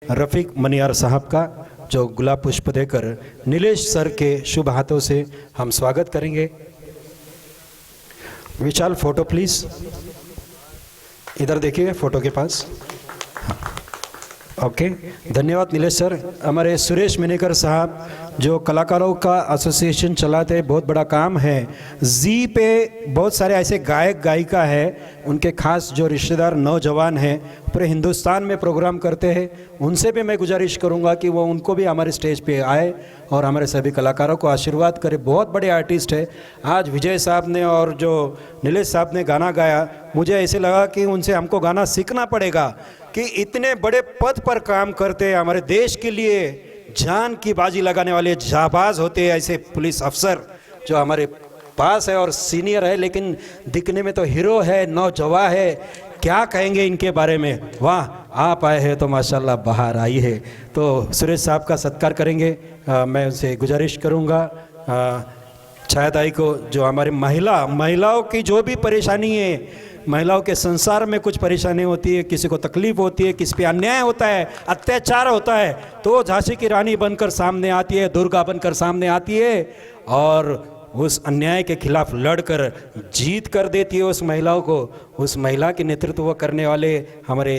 रफ़ीक मनियार साहब का, जो गुलाब पुष्प देकर नीलेश सर के शुभ हाथों से हम स्वागत करेंगे। विशाल फोटो प्लीज, इधर देखिए फोटो के पास। ओके, धन्यवाद नीलेश सर। हमारे सुरेश मिनेकर साहब जो कलाकारों का एसोसिएशन चलाते हैं, बहुत बड़ा काम है। जी पे बहुत सारे ऐसे गायक गायिका है, उनके खास जो रिश्तेदार नौजवान हैं पूरे हिंदुस्तान में प्रोग्राम करते हैं, उनसे भी मैं गुजारिश करूंगा कि वो उनको भी हमारे स्टेज पे आए और हमारे सभी कलाकारों को आशीर्वाद करें। बहुत बड़े आर्टिस्ट है। आज विजय साहब ने और जो नीलेश साहब ने गाना गाया, मुझे ऐसे लगा कि उनसे हमको गाना सीखना पड़ेगा कि इतने बड़े पद पर काम करते हैं, हमारे देश के लिए जान की बाजी लगाने वाले जाबाज होते हैं ऐसे पुलिस अफसर जो हमारे पास है और सीनियर है, लेकिन दिखने में तो हीरो है, नौजवान है। क्या कहेंगे इनके बारे में। वाह, आप आए हैं तो माशाल्लाह बाहर आई है। तो सुरेश साहब का सत्कार करेंगे। मैं उनसे गुजारिश करूँगा छाया ताई को, जो हमारे महिलाओं की जो भी परेशानी है, महिलाओं के संसार में कुछ परेशानी होती है, किसी को तकलीफ होती है, किसी पे अन्याय होता है, अत्याचार होता है, तो झांसी की रानी बनकर सामने आती है, दुर्गा बनकर सामने आती है और उस अन्याय के खिलाफ लड़कर जीत कर देती है उस महिलाओं को। उस महिला के नेतृत्व करने वाले हमारे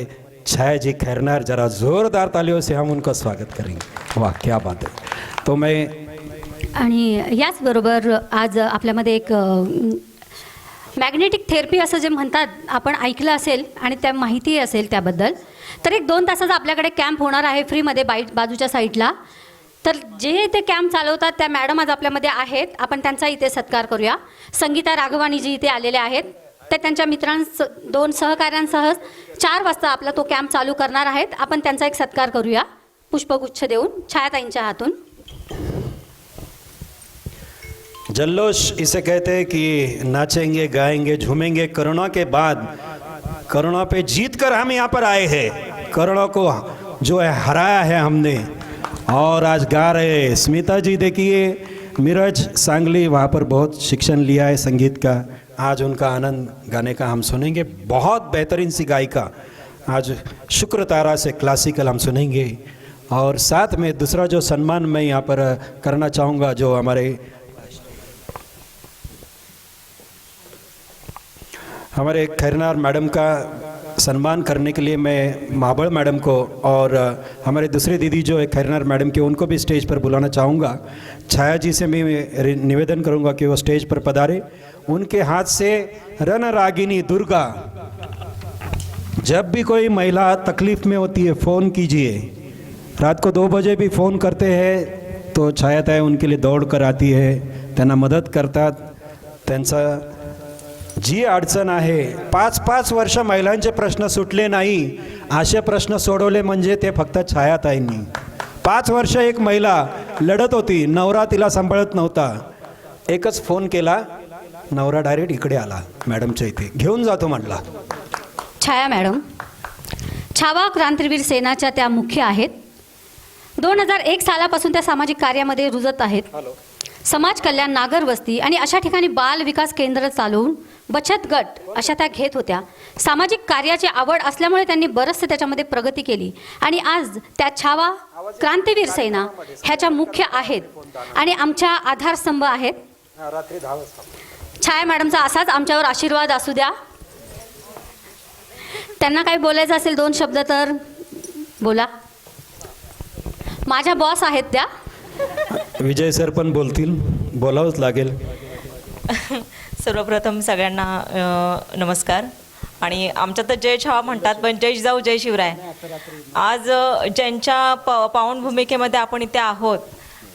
छाया जी खैरनार, जरा जोरदार तालियों से हम उनका स्वागत करेंगे। वाह, क्या बात है। तो मैं आणि याचबरोबर आज आपल्यामध्ये एक मॅग्नेटिक थेरपी असं जे म्हणतात, आपण ऐकलं असेल आणि त्या माहिती असेल त्याबद्दल, तर एक 2 तासाचा आपल्याकडे कॅम्प होणार आहे फ्रीमध्ये बाजूच्या साईडला। तर जे ते कॅम्प चालवतात त्या मॅडम आज आपल्यामध्ये आहेत, आपण त्यांचा इथे सत्कार करूया। संगीता राघवानी जी इथे आलेले आहेत, ते त्यांच्या मित्रांसह 2 सहकाऱ्यांसह 4 वाजता आपला तो कॅम्प चालू करणार आहेत। आपण त्यांचा एक सत्कार करूया पुष्पगुच्छ देऊन छायाताईंच्या हातून। जल्लोष इसे कहते हैं कि नाचेंगे, गाएंगे, झूमेंगे। कोरोना के बाद कोरोना पे जीत कर हम यहाँ पर आए हैं। कोरोना को जो है हराया है हमने और आज गा रहे हैं। स्मिता जी देखिए, मिरज सांगली, वहाँ पर बहुत शिक्षण लिया है संगीत का। आज उनका आनंद गाने का हम सुनेंगे। बहुत बेहतरीन सी गायिका। आज शुक्र तारा से क्लासिकल हम सुनेंगे। और साथ में दूसरा जो सम्मान मैं यहाँ पर करना चाहूँगा, जो हमारे खैरनार मैडम का सम्मान करने के लिए मैं महाबड़ मैडम को और हमारे दूसरे दीदी जो है खैरनार मैडम के, उनको भी स्टेज पर बुलाना चाहूँगा। छाया जी से मैं निवेदन करूँगा कि वो स्टेज पर पधारे। उनके हाथ से रण रागिनी दुर्गा, जब भी कोई महिला तकलीफ़ में होती है फ़ोन कीजिए। रात को 2 बजे भी फ़ोन करते हैं तो छाया ताई उनके लिए दौड़ कर आती है, त्यांना मदत करतात। त्यांचा जी अडचण आहे, 5-5 वर्ष महिलांचे प्रश्न सुटले नाही, असे प्रश्न सोडवले म्हणजे ते फक्त छायाताईंनी। 5 वर्ष एक महिला लढत होती, नवरा तिला सांभाळत नव्हता। एकच फोन केला, नवरा डायरेक्ट इकडे आला, मॅडमच्या इथे घेऊन जातो म्हटला। छाया मॅडम छावा क्रांतीवीर सेनाच्या त्या मुख्य आहेत। 2001 सालापासून त्या सामाजिक कार्यामध्ये रुजत आहेत। समाज कल्याण, नागर वस्ती आणि अशा ठिकाणी बाल विकास केंद्र चालवून बचत गट अशा त्या घेत होत्या। सामाजिक कार्याची आवड असल्यामुळे त्यांनी बरंचसे त्याच्यामध्ये प्रगती केली आणि आज त्या छावा क्रांतीवीर सेना ह्याच्या मुख्य आहेत आणि आमच्या आधारस्तंभ आहेत। छाया मॅडमचा असाच आमच्यावर आशीर्वाद असू द्या। त्यांना काही बोलायचं असेल 2 शब्द तर बोला। माझ्या बॉस आहेत त्या। विजय सर पण बोलतील, बोलावंच लागेल। सर्वप्रथम सगळ्यांना नमस्कार। आणि आमच्यात तर जय छावा म्हणतात, पण जय जिजाऊ जय शिवराय। आज ज्यांच्या पावन भूमिकेमध्ये आपण इथे आहोत,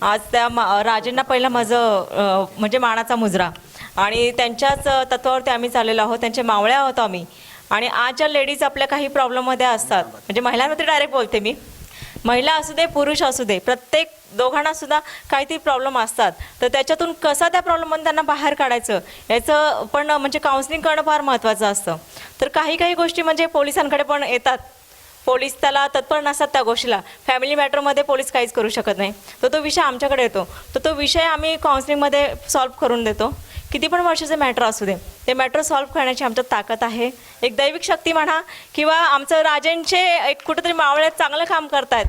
आज त्या राजेंना पहिला माझं म्हणजे मानाचा मुजरा आणि त्यांच्याच तत्वावरती आम्ही चाललेलो आहोत, त्यांचे मावळे आहोत आम्ही। आणि आज ज्या लेडीज आपल्या काही प्रॉब्लेममध्ये असतात, म्हणजे महिलांमध्ये डायरेक्ट बोलते मी, महिला असू दे पुरुष असू दे, प्रत्येक दोघांना सुद्धा काहीतरी प्रॉब्लेम असतात, तर त्याच्यातून कसा त्या प्रॉब्लेममधून त्यांना बाहेर काढायचं याचं पण म्हणजे काउन्सिलिंग करणं फार महत्त्वाचं असतं। तर काही गोष्टी म्हणजे पोलिसांकडे पण येतात, पोलीस त्याला तत्पर नसतात त्या गोष्टीला। फॅमिली मॅटरमध्ये पोलीस काहीच करू शकत नाही, तर तो विषय आमच्याकडे येतो, तर तो विषय आम्ही काउन्सिलिंगमध्ये सॉल्व्ह करून देतो किती पण वर्षाचे मॅटर असू दे, ते मॅटर सॉल्व्ह करण्याची आमच्यात ताकद आहे. एक दैविक शक्ती म्हणा किंवा आमचं राजांचे एक कुठेतरी मावळ्यात चांगलं काम करतायत,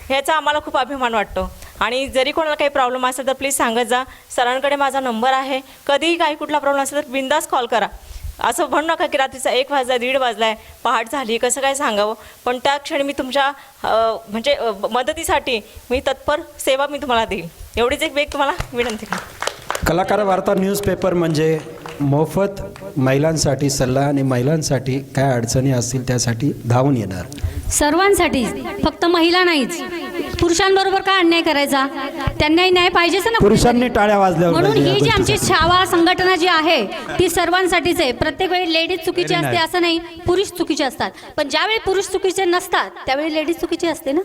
ह्याचा आम्हाला खूप अभिमान वाटतो. आणि जरी कोणाला काही प्रॉब्लेम असेल तर प्लीज सांगत जा. सरांकडे माझा नंबर आहे, कधीही काही कुठला प्रॉब्लेम असेल तर बिंदास कॉल करा. असं म्हणू नका की रात्रीचा 1 वाजला 1:30 वाजलाय, पहाट झाली, कसं काय सांगावं. पण त्या क्षणी मी तुमच्या म्हणजे मदतीसाठी मी तत्पर सेवा मी तुम्हाला देईल, एवढीच एक वेग तुम्हाला विनंती करते. कलाकार वार्ता न्यूजपेपर म्हणजे मोफत महिलांसाठी सल्ला आणि महिलांसाठी काय अडचणी असतील त्यासाठी धावून येणार. सर्वांसाठी, फक्त महिला नाहीच, पुरुषांबरोबर का अन्याय करायचा, त्यांनाही न्याय पाहिजेच ना. पुरुषांनी टाळ्या वाजल्या म्हणून पाहिजे या ही जी आमची गोष्टीसाठी. छावा संघटना जी आहे ती सर्वांसाठीच आहे. प्रत्येक वेळी लेडीज चुकीची Very असते nice. असं नाही, पुरुष चुकीचे असतात. पण ज्यावेळी पुरुष चुकीचे नसतात त्यावेळी लेडीज चुकीची असते ना.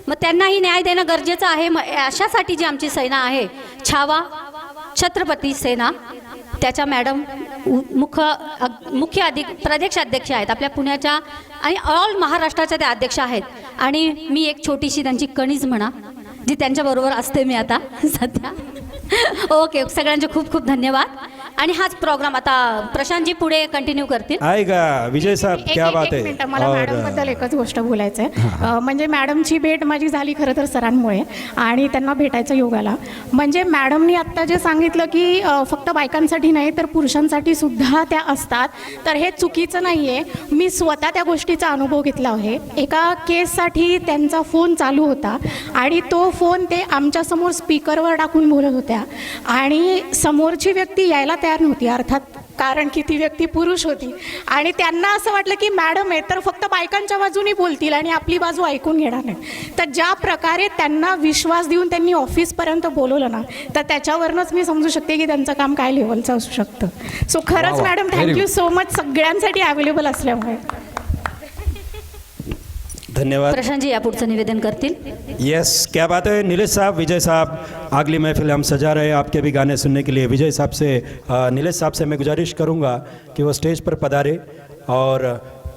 मग त्यांनाही न्याय देणं गरजेचं आहे. मग अशासाठी जी आमची सेना आहे छावा छत्रपती सेना, त्याच्या मॅडम मुख्य प्रदेशाध्यक्ष आहेत आपल्या पुण्याच्या आणि ऑल महाराष्ट्राच्या त्या अध्यक्ष आहेत. आणि मी एक छोटीशी त्यांची कणीज म्हणा जी त्यांच्याबरोबर असते मी आता सध्या. ओके, सगळ्यांचे खूप खूप धन्यवाद. आणि हाच प्रोग्राम आता प्रशांतजी पुढे कंटिन्यू करतील. आएगा विजय साहब, क्या बात है. मिनिट, मला मॅडमबद्दल एकच गोष्ट बोलायचं आहे. म्हणजे मॅडमची भेट माझी झाली खरं तर सरांमुळे, आणि त्यांना भेटायचा योग आला. म्हणजे मॅडमनी आत्ता जे सांगितलं की फक्त बायकांसाठी नाही तर पुरुषांसाठी सुद्धा त्या असतात, तर हे चुकीचं नाही आहे. मी स्वतः त्या गोष्टीचा अनुभव घेतला आहे. एका केससाठी त्यांचा फोन चालू होता आणि तो फोन ते आमच्यासमोर स्पीकरवर टाकून बोलत होत्या आणि समोरची व्यक्ती यायला तयार नव्हती, अर्थात कारण की ती व्यक्ती पुरुष होती. आणि त्यांना असं वाटलं की मॅडम आहे तर फक्त बायकांच्या बाजूनी बोलतील आणि आपली बाजू ऐकून घेणार नाही. तर ज्या प्रकारे त्यांना विश्वास देऊन त्यांनी ऑफिसपर्यंत बोलवलं ना, तर त्याच्यावरनंच मी समजू शकते की त्यांचं काम काय लेवलचं असू शकतं. सो खरंच मॅडम थँक्यू सो मच सगळ्यांसाठी अवेलेबल असल्यामुळे. धन्यवाद. प्रशांतजी या पुढचं निवेदन करतील. यस, क्या बात है. नीलेश साहब, विजय साहब, अगली महफिल हम सजा रहे हैं आपके भी गाने सुनने के लिए. विजय साहब से नीलेश साहब से मैं गुजारिश करूंगा कि वो स्टेज पर पधारे और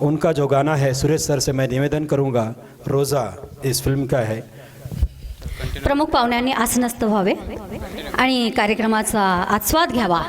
उनका जो गाना है सुरेश सर से मैं निवेदन करूंगा, रोज़ा इस फिल्म का है. प्रमुख पाहुण्यांनी आसनस्थ व्हावे आणि कार्यक्रमाचा आस्वाद घ्यावा.